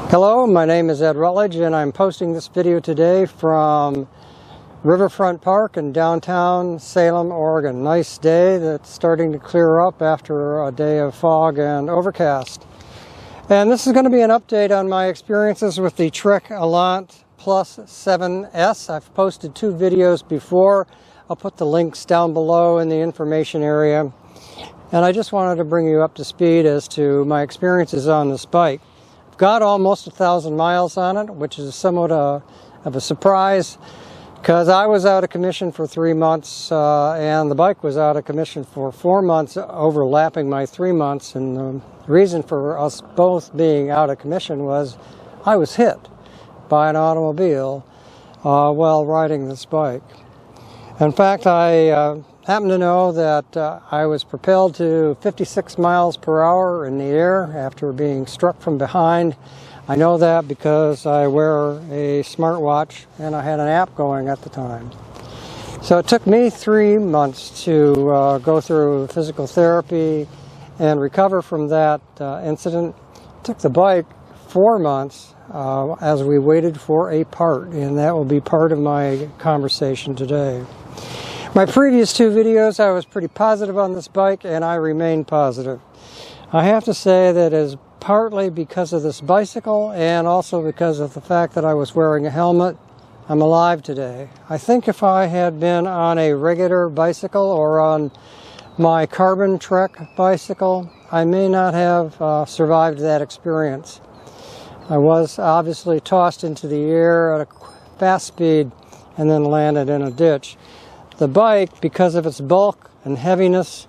Hello, my name is Ed Rutledge and I'm posting this video today from Riverfront Park in downtown Salem, Oregon. Nice day that's starting to clear up after a day of fog and overcast. And this is going to be an update on my experiences with the Trek Allant Plus 7S. I've posted 2 videos before. I'll put the links down below in the information area. And I just wanted to bring you up to speed as to my experiences on this bike. Got almost 1,000 miles on it, which is somewhat of a surprise because I was out of commission for 3 months and the bike was out of commission for 4 months, overlapping my 3 months. And the reason for us both being out of commission was I was hit by an automobile while riding this bike. In fact, I happen to know that I was propelled to 56 miles per hour in the air after being struck from behind. I know that because I wear a smartwatch and I had an app going at the time. So it took me 3 months to go through physical therapy and recover from that incident. It took the bike 4 months as we waited for a part, and that will be part of my conversation today. My previous 2 videos, I was pretty positive on this bike, and I remain positive. I have to say that is partly because of this bicycle and also because of the fact that I was wearing a helmet. I'm alive today. I think if I had been on a regular bicycle or on my carbon Trek bicycle, I may not have survived that experience. I was obviously tossed into the air at a fast speed and then landed in a ditch. The bike, because of its bulk and heaviness,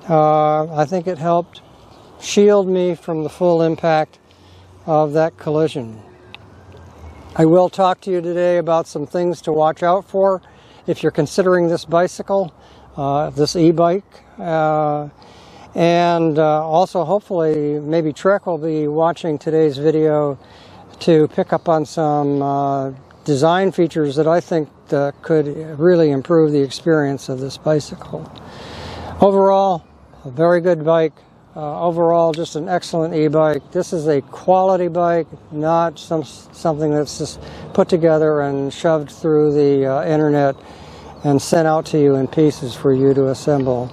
I think it helped shield me from the full impact of that collision. I will talk to you today about some things to watch out for if you're considering this bicycle, this e-bike, and also hopefully maybe Trek will be watching today's video to pick up on some design features that I think could really improve the experience of this bicycle. Overall, a very good bike. Overall, just an excellent e-bike. This is a quality bike, not something that's just put together and shoved through the internet and sent out to you in pieces for you to assemble.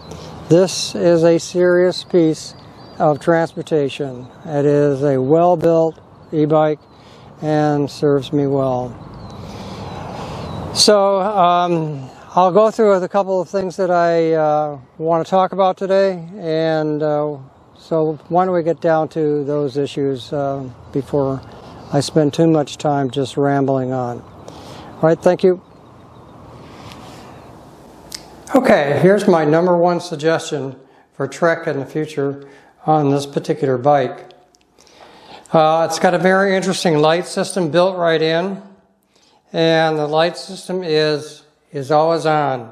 This is a serious piece of transportation. It is a well-built e-bike and serves me well. So I'll go through a couple of things that I want to talk about today, and so why don't we get down to those issues before I spend too much time just rambling on. All right, thank you. Okay, here's my number 1 suggestion for Trek in the future on this particular bike. It's got a very interesting light system built right in. And the light system is always on.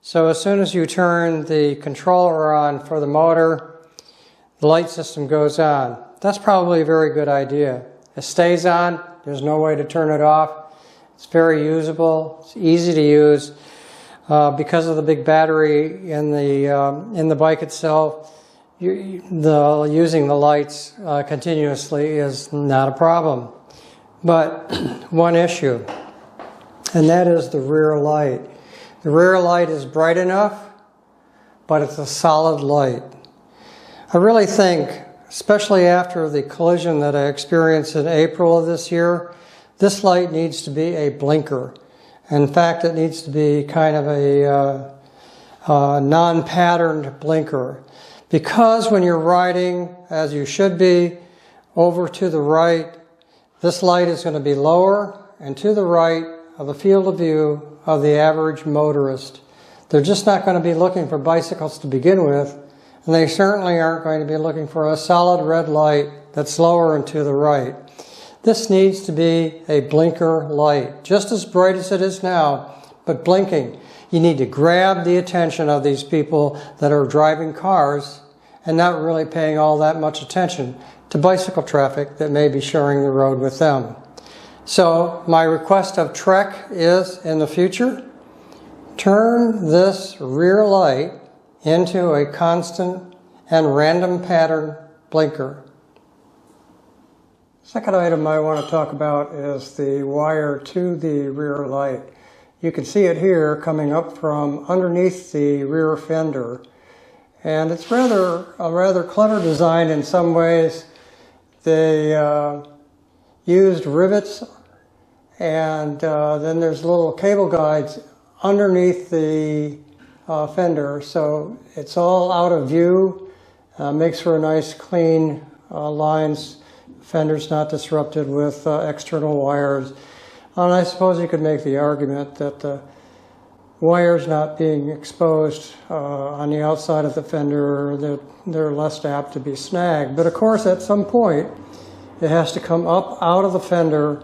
So as soon as you turn the controller on for the motor, the light system goes on. That's probably a very good idea. It stays on. There's no way to turn it off. It's very usable. It's easy to use. Because of the big battery in the bike itself, using the lights continuously is not a problem. But one issue, and that is the rear light. The rear light is bright enough, but it's a solid light. I really think, especially after the collision that I experienced in April of this year, this light needs to be a blinker. In fact, it needs to be kind of a non-patterned blinker. Because when you're riding, as you should be, over to the right, this light is going to be lower and to the right of the field of view of the average motorist. They're just not going to be looking for bicycles to begin with, and they certainly aren't going to be looking for a solid red light that's lower and to the right. This needs to be a blinker light, just as bright as it is now, but blinking. You need to grab the attention of these people that are driving cars and not really paying all that much attention to bicycle traffic that may be sharing the road with them. So my request of Trek is, in the future, turn this rear light into a constant and random pattern blinker. Second item I want to talk about is the wire to the rear light. You can see it here coming up from underneath the rear fender. And it's a rather clever design in some ways. They used rivets, and then there's little cable guides underneath the fender, so it's all out of view. Makes for a nice clean lines. Fender's not disrupted with external wires. And I suppose you could make the argument that the wires not being exposed on the outside of the fender, they're less apt to be snagged. But of course, at some point, it has to come up out of the fender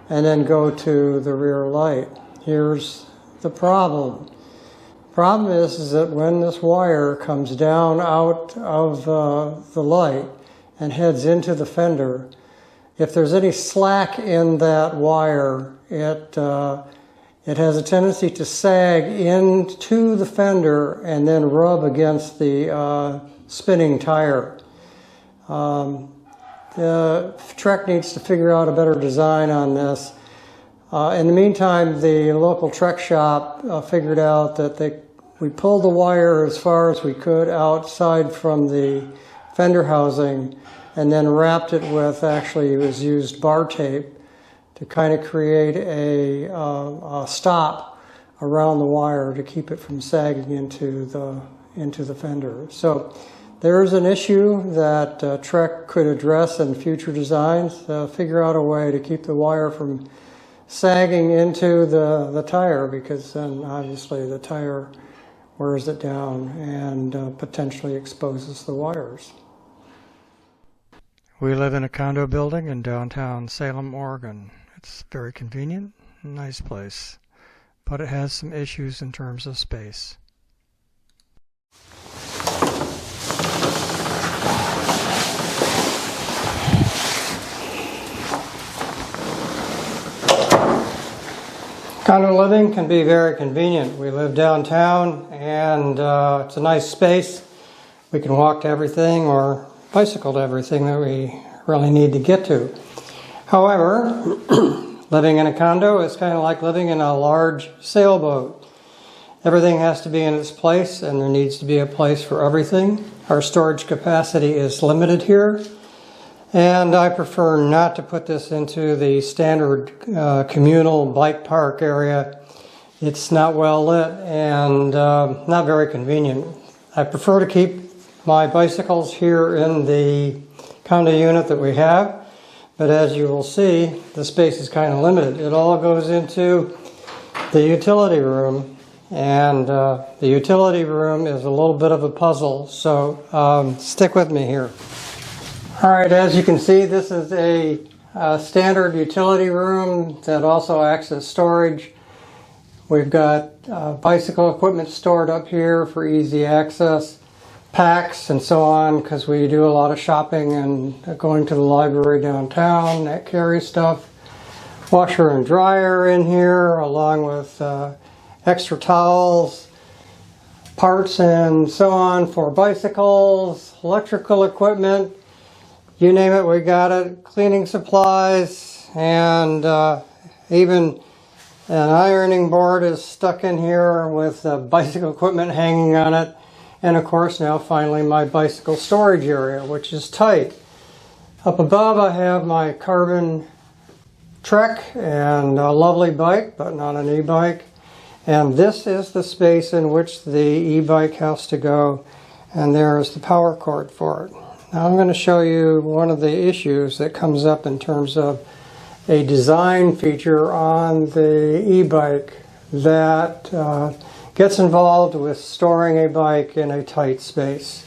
and then go to the rear light. Here's the problem. The problem is that when this wire comes down out of the light and heads into the fender, if there's any slack in that wire, it has a tendency to sag into the fender and then rub against the spinning tire. The Trek needs to figure out a better design on this. In the meantime, the local Trek shop figured out that we pulled the wire as far as we could outside from the fender housing and then wrapped it with, actually it was used bar tape to kind of create a stop around the wire to keep it from sagging into the fender. So there's an issue that Trek could address in future designs, figure out a way to keep the wire from sagging into the tire, because then obviously the tire wears it down and potentially exposes the wires. We live in a condo building in downtown Salem, Oregon. It's very convenient, nice place, but it has some issues in terms of space. Condo living can be very convenient. We live downtown and it's a nice space. We can walk to everything or bicycle to everything that we really need to get to. However, living in a condo is kind of like living in a large sailboat. Everything has to be in its place, and there needs to be a place for everything. Our storage capacity is limited here, and I prefer not to put this into the standard communal bike park area. It's not well lit and not very convenient. I prefer to keep my bicycles here in the condo unit that we have, but as you will see, the space is kind of limited. It all goes into the utility room, and the utility room is a little bit of a puzzle, so stick with me here. Alright, as you can see, this is a standard utility room that also acts as storage. We've got bicycle equipment stored up here for easy access, packs and so on, because we do a lot of shopping and going to the library downtown that carries stuff. Washer and dryer in here, along with extra towels, parts and so on for bicycles, electrical equipment, you name it, we got it. Cleaning supplies, and even an ironing board is stuck in here with bicycle equipment hanging on it. And of course, now finally my bicycle storage area, which is tight. Up above I have my carbon Trek and a lovely bike, but not an e-bike. And this is the space in which the e-bike has to go, and there is the power cord for it. Now I'm going to show you one of the issues that comes up in terms of a design feature on the e-bike that gets involved with storing a bike in a tight space.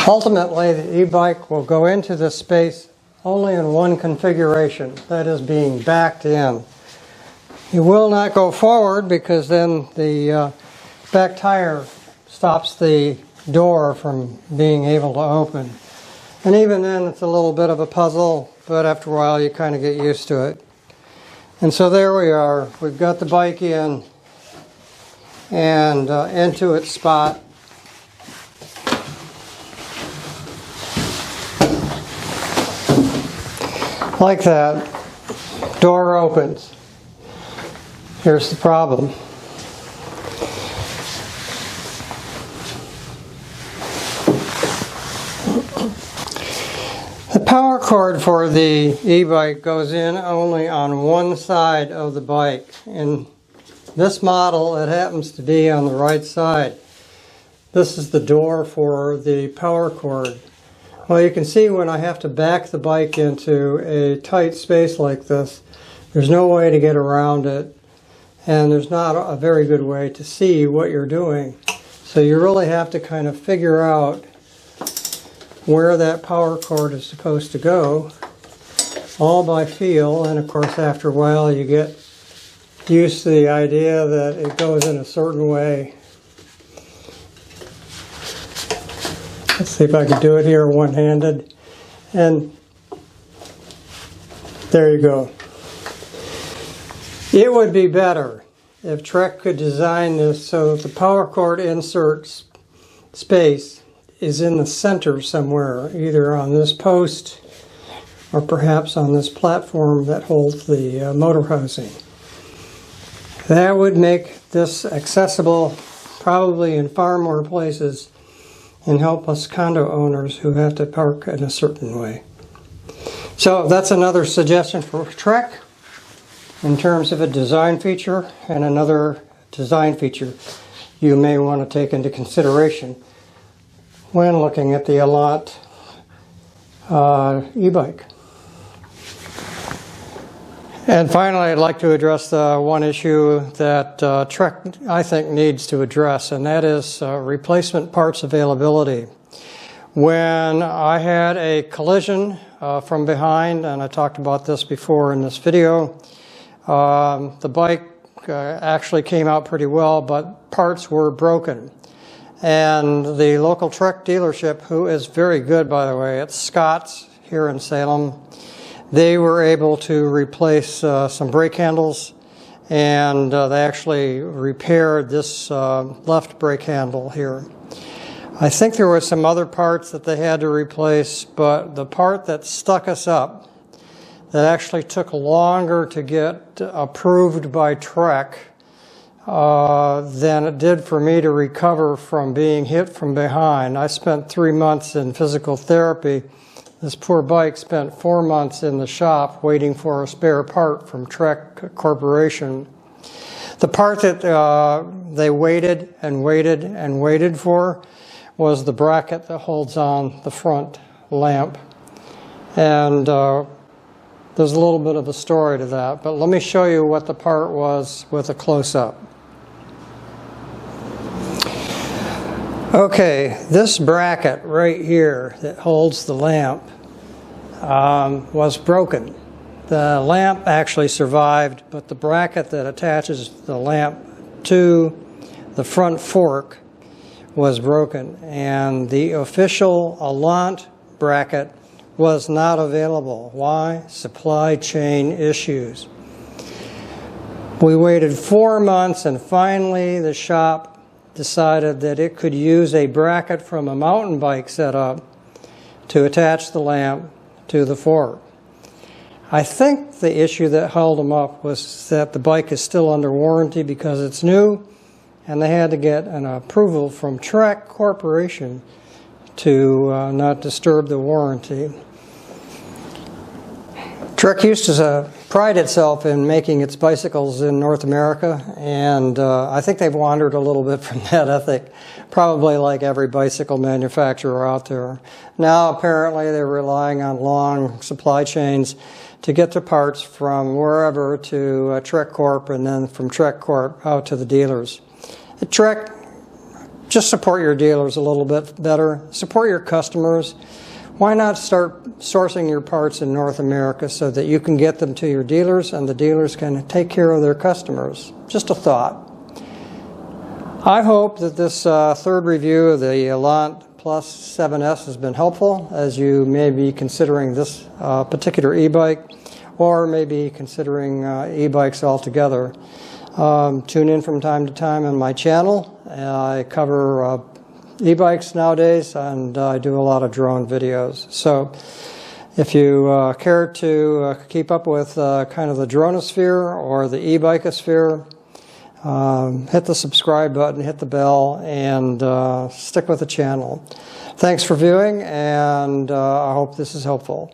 Ultimately, the e-bike will go into this space only in one configuration, that is being backed in. You will not go forward because then the back tire stops the door from being able to open. And even then it's a little bit of a puzzle, but after a while you kind of get used to it. And so there we are. We've got the bike in and into its spot. Like that, door opens. Here's the problem. The power cord for the e-bike goes in only on one side of the bike. In this model, it happens to be on the right side. This is the door for the power cord. Well, you can see when I have to back the bike into a tight space like this, there's no way to get around it, and there's not a very good way to see what you're doing. So you really have to kind of figure out where that power cord is supposed to go, all by feel, and of course after a while you get used to the idea that it goes in a certain way. Let's see if I can do it here one-handed, and there you go. It would be better if Trek could design this so that the power cord insert space is in the center somewhere, either on this post or perhaps on this platform that holds the motor housing. That would make this accessible probably in far more places and help us condo owners who have to park in a certain way. So that's another suggestion for Trek in terms of a design feature, and another design feature you may want to take into consideration when looking at the Allant e-bike. And finally, I'd like to address the one issue that Trek, I think, needs to address, and that is replacement parts availability. When I had a collision from behind, and I talked about this before in this video, the bike actually came out pretty well, but parts were broken. And the local Trek dealership, who is very good, by the way, it's Scott's here in Salem, they were able to replace some brake handles, and they actually repaired this left brake handle here. I think there were some other parts that they had to replace, but the part that stuck us up, that actually took longer to get approved by Trek than it did for me to recover from being hit from behind. I spent 3 months in physical therapy. This poor bike spent 4 months in the shop waiting for a spare part from Trek Corporation. The part that they waited and waited and waited for was the bracket that holds on the front lamp. And there's a little bit of a story to that, but let me show you what the part was with a close-up. Okay, this bracket right here that holds the lamp was broken. The lamp actually survived, but the bracket that attaches the lamp to the front fork was broken, and the official Allant bracket was not available. Why? Supply chain issues. We waited 4 months, and finally the shop decided that it could use a bracket from a mountain bike setup to attach the lamp to the fork. I think the issue that held them up was that the bike is still under warranty because it's new, and they had to get an approval from Trek Corporation to not disturb the warranty. Trek used to pride itself in making its bicycles in North America, and I think they've wandered a little bit from that ethic, probably like every bicycle manufacturer out there. Now apparently they're relying on long supply chains to get the parts from wherever to Trek Corp, and then from Trek Corp out to the dealers. At Trek, just support your dealers a little bit better. Support your customers. Why not start sourcing your parts in North America so that you can get them to your dealers and the dealers can take care of their customers? Just a thought. I hope that this third review of the Allant Plus 7S has been helpful as you may be considering this particular e-bike, or maybe considering e-bikes altogether. Tune in from time to time on my channel. I cover e-bikes nowadays, and I do a lot of drone videos. So If you care to keep up with kind of the dronosphere or the e-bikeosphere, hit the subscribe button, hit the bell, and stick with the channel. Thanks for viewing, and I hope this is helpful.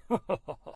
Ha ha ha.